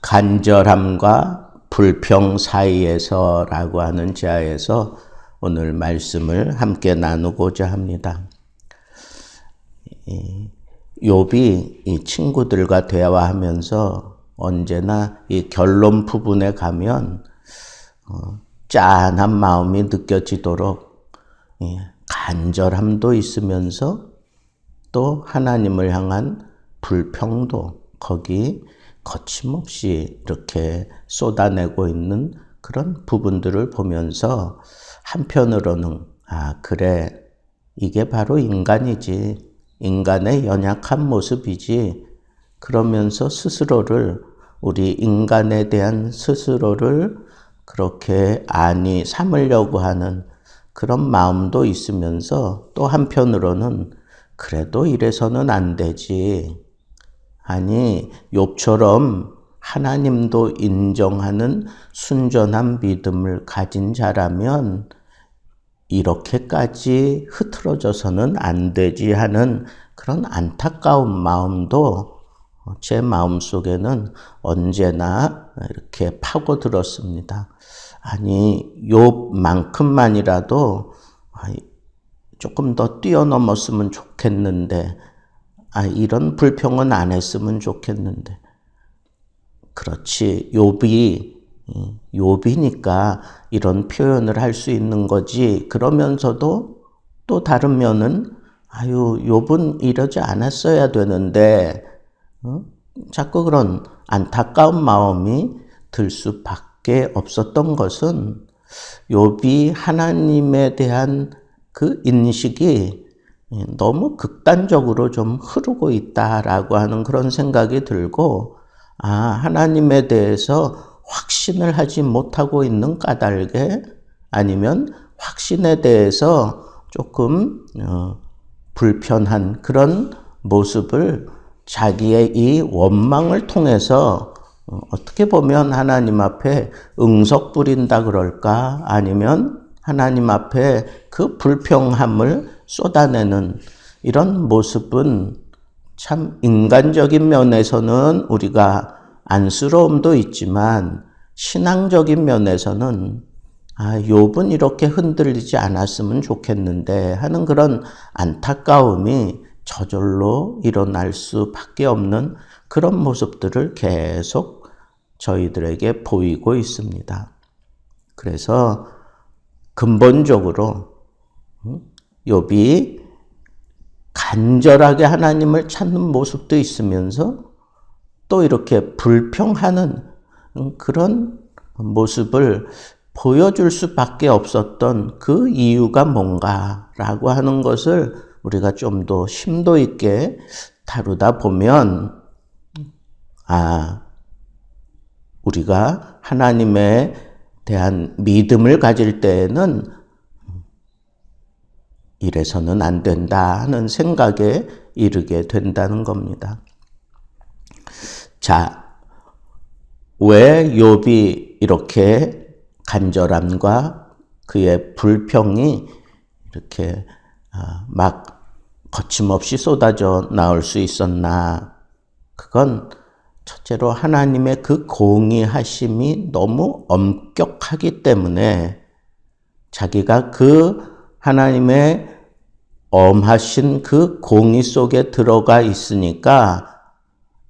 간절함과 불평 사이에서라고 하는 지하에서 오늘 말씀을 함께 나누고자 합니다. 욥이 이 친구들과 대화하면서 언제나 이 결론 부분에 가면 짠한 마음이 느껴지도록 간절함도 있으면서 또 하나님을 향한 불평도 거기 거침없이 이렇게 쏟아내고 있는 그런 부분들을 보면서 한편으로는 그래, 이게 바로 인간이지, 인간의 연약한 모습이지, 그러면서 스스로를, 우리 인간에 대한 스스로를 그렇게 안히 삼으려고 하는 그런 마음도 있으면서 또 한편으로는 그래도 이래서는 안 되지. 아니, 욥처럼 하나님도 인정하는 순전한 믿음을 가진 자라면 이렇게까지 흐트러져서는 안 되지 하는 그런 안타까운 마음도 제 마음속에는 언제나 이렇게 파고들었습니다. 아니, 욥만큼만이라도 조금 더 뛰어넘었으면 좋겠는데, 이런 불평은 안 했으면 좋겠는데. 그렇지, 욥이니까 이런 표현을 할 수 있는 거지. 그러면서도 또 다른 면은 욥은 이러지 않았어야 되는데 자꾸 그런 안타까운 마음이 들 수밖에 없었던 것은 욥이 하나님에 대한 그 인식이 너무 극단적으로 좀 흐르고 있다라고 하는 그런 생각이 들고, 하나님에 대해서 확신을 하지 못하고 있는 까닭에, 아니면 확신에 대해서 조금 불편한 그런 모습을 자기의 이 원망을 통해서 어떻게 보면 하나님 앞에 응석 부린다 그럴까, 아니면 하나님 앞에 그 불평함을 쏟아내는 이런 모습은 참 인간적인 면에서는 우리가 안쓰러움도 있지만 신앙적인 면에서는 욥은 이렇게 흔들리지 않았으면 좋겠는데 하는 그런 안타까움이 저절로 일어날 수밖에 없는 그런 모습들을 계속 저희들에게 보이고 있습니다. 그래서 근본적으로 욥이 간절하게 하나님을 찾는 모습도 있으면서 또 이렇게 불평하는 그런 모습을 보여줄 수밖에 없었던 그 이유가 뭔가라고 하는 것을 우리가 좀 더 심도 있게 다루다 보면 우리가 하나님에 대한 믿음을 가질 때에는 이래서는 안 된다 하는 생각에 이르게 된다는 겁니다. 자, 왜 욥이 이렇게 간절함과 그의 불평이 이렇게 막 거침없이 쏟아져 나올 수 있었나? 그건 첫째로 하나님의 그 공의하심이 너무 엄격하기 때문에 자기가 그 하나님의 엄하신 그 공의 속에 들어가 있으니까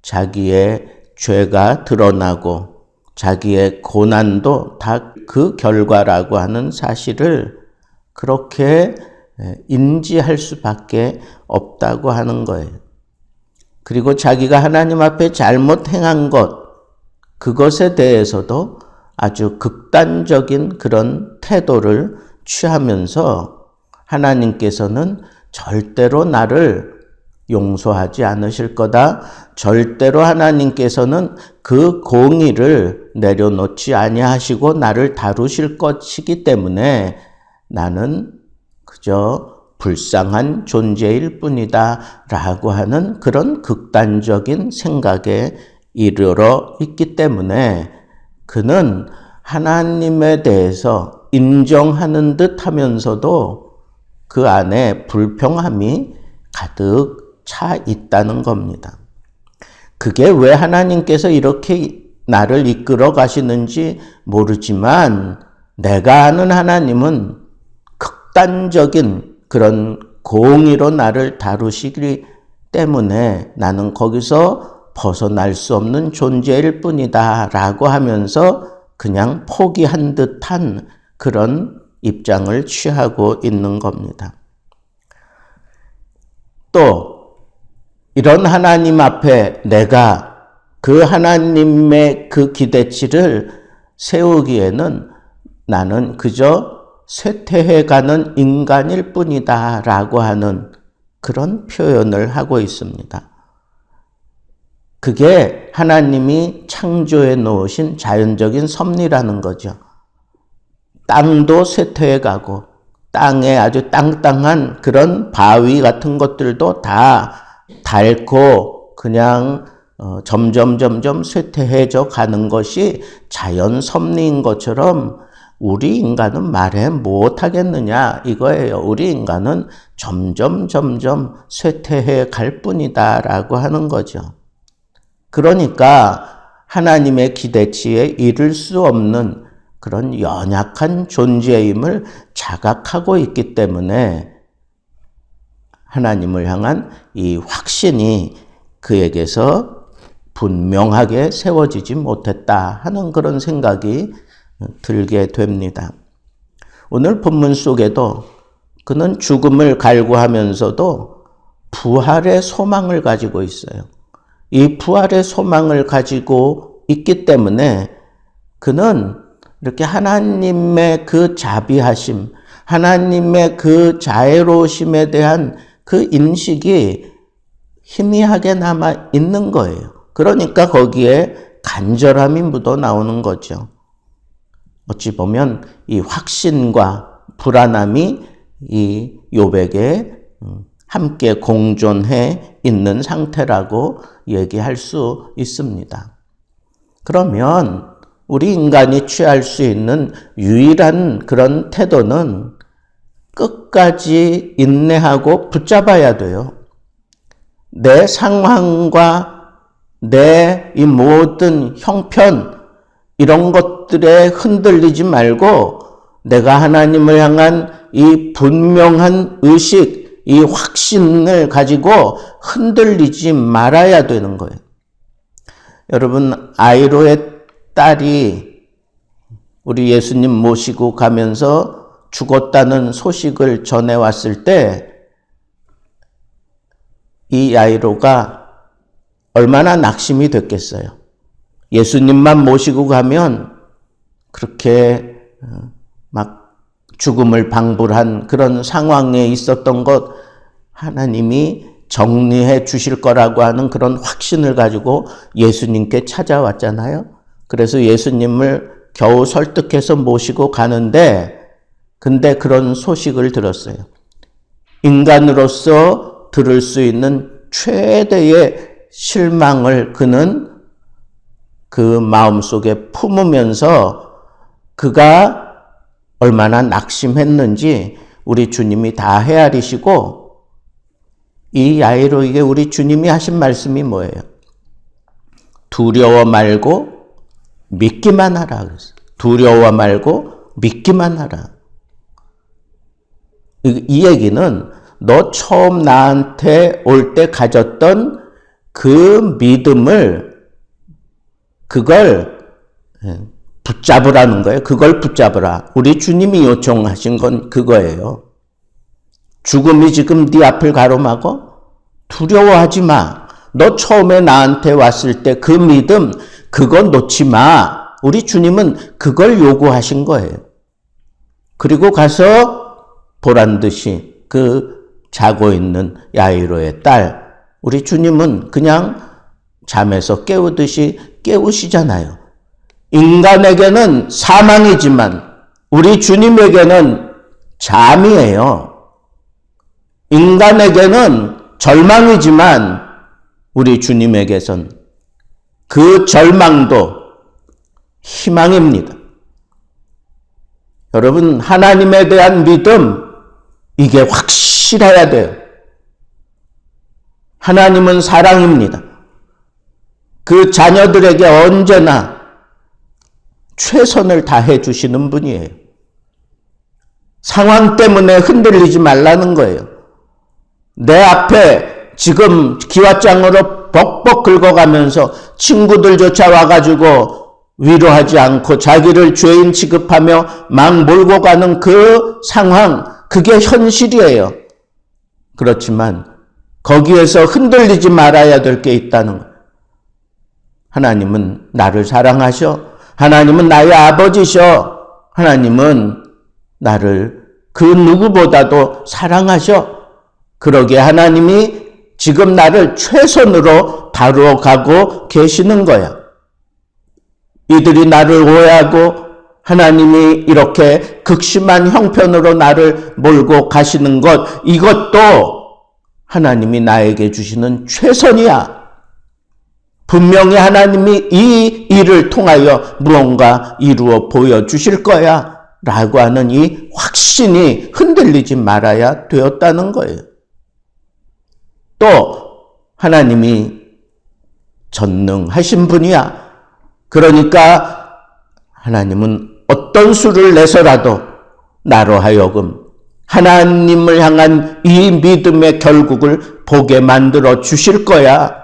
자기의 죄가 드러나고 자기의 고난도 다 그 결과라고 하는 사실을 그렇게 인지할 수밖에 없다고 하는 거예요. 그리고 자기가 하나님 앞에 잘못 행한 것, 그것에 대해서도 아주 극단적인 그런 태도를 취하면서 하나님께서는 절대로 나를 용서하지 않으실 거다. 절대로 하나님께서는 그 공의를 내려놓지 아니하시고 나를 다루실 것이기 때문에 나는 그저 불쌍한 존재일 뿐이다 라고 하는 그런 극단적인 생각에 이르러 있기 때문에 그는 하나님에 대해서 인정하는 듯 하면서도 그 안에 불평함이 가득 차 있다는 겁니다. 그게 왜 하나님께서 이렇게 나를 이끌어 가시는지 모르지만 내가 아는 하나님은 극단적인 그런 공의로 나를 다루시기 때문에 나는 거기서 벗어날 수 없는 존재일 뿐이다 라고 하면서 그냥 포기한 듯한 그런 입장을 취하고 있는 겁니다. 또 이런 하나님 앞에 내가 그 하나님의 그 기대치를 세우기에는 나는 그저 쇠퇴해가는 인간일 뿐이다 라고 하는 그런 표현을 하고 있습니다. 그게 하나님이 창조해 놓으신 자연적인 섭리라는 거죠. 땅도 쇠퇴해가고 땅에 아주 땅땅한 그런 바위 같은 것들도 다 닳고 그냥 점점 쇠퇴해져 가는 것이 자연 섭리인 것처럼 우리 인간은 말해 못하겠느냐 이거예요. 우리 인간은 점점 쇠퇴해 갈 뿐이다 라고 하는 거죠. 그러니까 하나님의 기대치에 이를 수 없는 그런 연약한 존재임을 자각하고 있기 때문에 하나님을 향한 이 확신이 그에게서 분명하게 세워지지 못했다 하는 그런 생각이 들게 됩니다. 오늘 본문 속에도 그는 죽음을 갈구하면서도 부활의 소망을 가지고 있어요. 이 부활의 소망을 가지고 있기 때문에 그는 이렇게 하나님의 그 자비하심, 하나님의 그 자애로우심에 대한 그 인식이 희미하게 남아 있는 거예요. 그러니까 거기에 간절함이 묻어 나오는 거죠. 어찌 보면 이 확신과 불안함이 이 욥에게 함께 공존해 있는 상태라고 얘기할 수 있습니다. 그러면 우리 인간이 취할 수 있는 유일한 그런 태도는 끝까지 인내하고 붙잡아야 돼요. 내 상황과 내 이 모든 형편 이런 것들에 흔들리지 말고 내가 하나님을 향한 이 분명한 의식, 이 확신을 가지고 흔들리지 말아야 되는 거예요. 여러분, 아이로의 딸이 우리 예수님 모시고 가면서 죽었다는 소식을 전해왔을 때 이 야이로가 얼마나 낙심이 됐겠어요. 예수님만 모시고 가면 그렇게 막 죽음을 방불한 그런 상황에 있었던 것 하나님이 정리해 주실 거라고 하는 그런 확신을 가지고 예수님께 찾아왔잖아요. 그래서 예수님을 겨우 설득해서 모시고 가는데 근데 그런 소식을 들었어요. 인간으로서 들을 수 있는 최대의 실망을 그는 그 마음속에 품으면서 그가 얼마나 낙심했는지 우리 주님이 다 헤아리시고 이 야이로에게 우리 주님이 하신 말씀이 뭐예요? 두려워 말고 믿기만 하라 그랬어요. 두려워 말고 믿기만 하라. 이 얘기는 너 처음 나한테 올 때 가졌던 그 믿음을 그걸 붙잡으라는 거예요. 그걸 붙잡으라. 우리 주님이 요청하신 건 그거예요. 죽음이 지금 네 앞을 가로막어? 두려워하지 마. 너 처음에 나한테 왔을 때 그 믿음 그거 놓지 마. 우리 주님은 그걸 요구하신 거예요. 그리고 가서 보란듯이 그 자고 있는 야이로의 딸, 우리 주님은 그냥 잠에서 깨우듯이 깨우시잖아요. 인간에게는 사망이지만 우리 주님에게는 잠이에요. 인간에게는 절망이지만 우리 주님에게선 그 절망도 희망입니다. 여러분, 하나님에 대한 믿음, 이게 확실해야 돼요. 하나님은 사랑입니다. 그 자녀들에게 언제나 최선을 다해 주시는 분이에요. 상황 때문에 흔들리지 말라는 거예요. 내 앞에 지금 기왓장으로 벅벅 긁어가면서 친구들 쫓아와가지고 위로하지 않고 자기를 죄인 취급하며 막 몰고 가는 그 상황, 그게 현실이에요. 그렇지만 거기에서 흔들리지 말아야 될 게 있다는 거예요. 하나님은 나를 사랑하셔. 하나님은 나의 아버지셔. 하나님은 나를 그 누구보다도 사랑하셔. 그러기에 하나님이 지금 나를 최선으로 다루어 가고 계시는 거야. 이들이 나를 오해하고 하나님이 이렇게 극심한 형편으로 나를 몰고 가시는 것, 이것도 하나님이 나에게 주시는 최선이야. 분명히 하나님이 이 일을 통하여 무언가 이루어 보여주실 거야 라고 하는 이 확신이 흔들리지 말아야 되었다는 거예요. 또 하나님이 전능하신 분이야. 그러니까 하나님은 어떤 수를 내서라도 나로 하여금 하나님을 향한 이 믿음의 결국을 보게 만들어 주실 거야.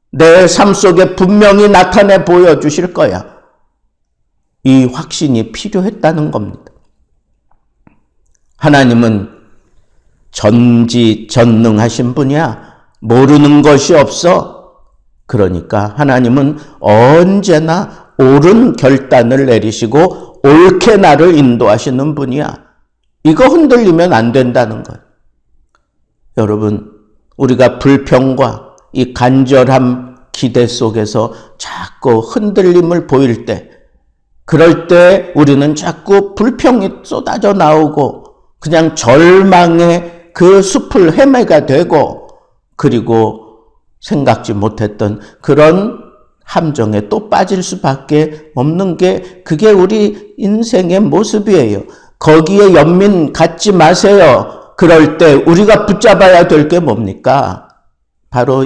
내 삶 속에 분명히 나타내 보여주실 거야. 이 확신이 필요했다는 겁니다. 하나님은 전지전능하신 분이야. 모르는 것이 없어. 그러니까 하나님은 언제나 옳은 결단을 내리시고 옳게 나를 인도하시는 분이야. 이거 흔들리면 안 된다는 거예요. 여러분, 우리가 불평과 이 간절함 기대 속에서 자꾸 흔들림을 보일 때, 그럴 때 우리는 자꾸 불평이 쏟아져 나오고 그냥 절망의 그 숲을 헤매가 되고, 그리고 생각지 못했던 그런 함정에 또 빠질 수밖에 없는 게, 그게 우리 인생의 모습이에요. 거기에 연민 갖지 마세요. 그럴 때 우리가 붙잡아야 될 게 뭡니까? 바로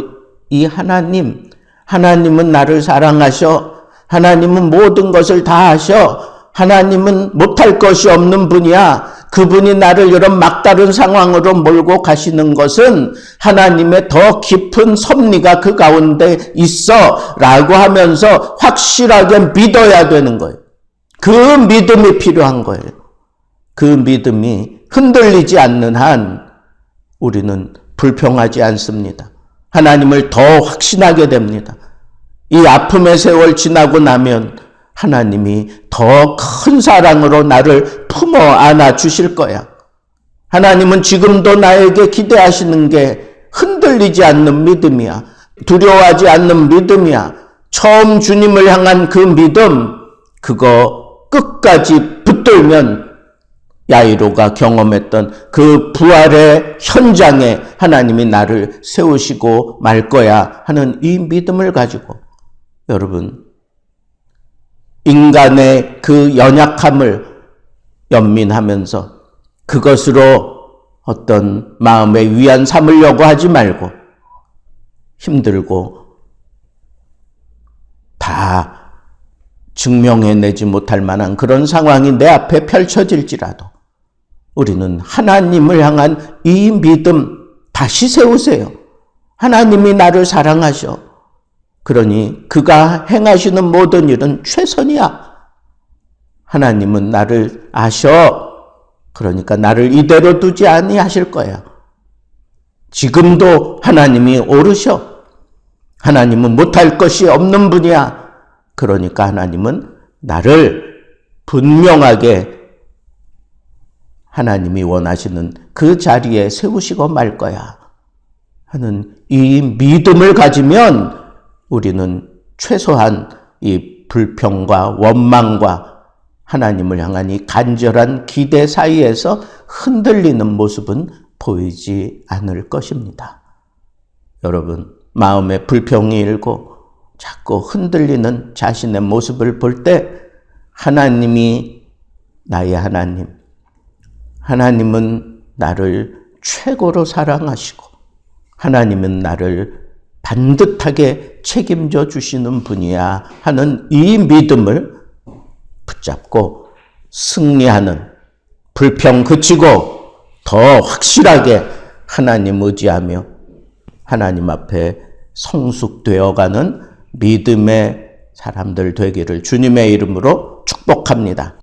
이 하나님은 나를 사랑하셔. 하나님은 모든 것을 다 하셔. 하나님은 못할 것이 없는 분이야. 그분이 나를 이런 막다른 상황으로 몰고 가시는 것은 하나님의 더 깊은 섭리가 그 가운데 있어 라고 하면서 확실하게 믿어야 되는 거예요. 그 믿음이 필요한 거예요. 그 믿음이 흔들리지 않는 한 우리는 불평하지 않습니다. 하나님을 더 확신하게 됩니다. 이 아픔의 세월 지나고 나면 하나님이 더 큰 사랑으로 나를 품어 안아 주실 거야. 하나님은 지금도 나에게 기대하시는 게 흔들리지 않는 믿음이야. 두려워하지 않는 믿음이야. 처음 주님을 향한 그 믿음, 그거 끝까지 붙들면 야이로가 경험했던 그 부활의 현장에 하나님이 나를 세우시고 말 거야 하는 이 믿음을 가지고, 여러분, 인간의 그 연약함을 연민하면서 그것으로 어떤 마음의 위안 삼으려고 하지 말고, 힘들고 다 증명해내지 못할 만한 그런 상황이 내 앞에 펼쳐질지라도 우리는 하나님을 향한 이 믿음 다시 세우세요. 하나님이 나를 사랑하셔. 그러니 그가 행하시는 모든 일은 최선이야. 하나님은 나를 아셔. 그러니까 나를 이대로 두지 아니하실 거야. 지금도 하나님이 오르셔. 하나님은 못할 것이 없는 분이야. 그러니까 하나님은 나를 분명하게 하나님이 원하시는 그 자리에 세우시고 말 거야 하는 이 믿음을 가지면 우리는 최소한 이 불평과 원망과 하나님을 향한 이 간절한 기대 사이에서 흔들리는 모습은 보이지 않을 것입니다. 여러분, 마음에 불평이 일고 자꾸 흔들리는 자신의 모습을 볼 때 하나님이 나의 하나님은 나를 최고로 사랑하시고 하나님은 나를 반듯하게 책임져 주시는 분이야 하는 이 믿음을 붙잡고 승리하는, 불평 그치고 더 확실하게 하나님 의지하며 하나님 앞에 성숙되어가는 믿음의 사람들 되기를 주님의 이름으로 축복합니다.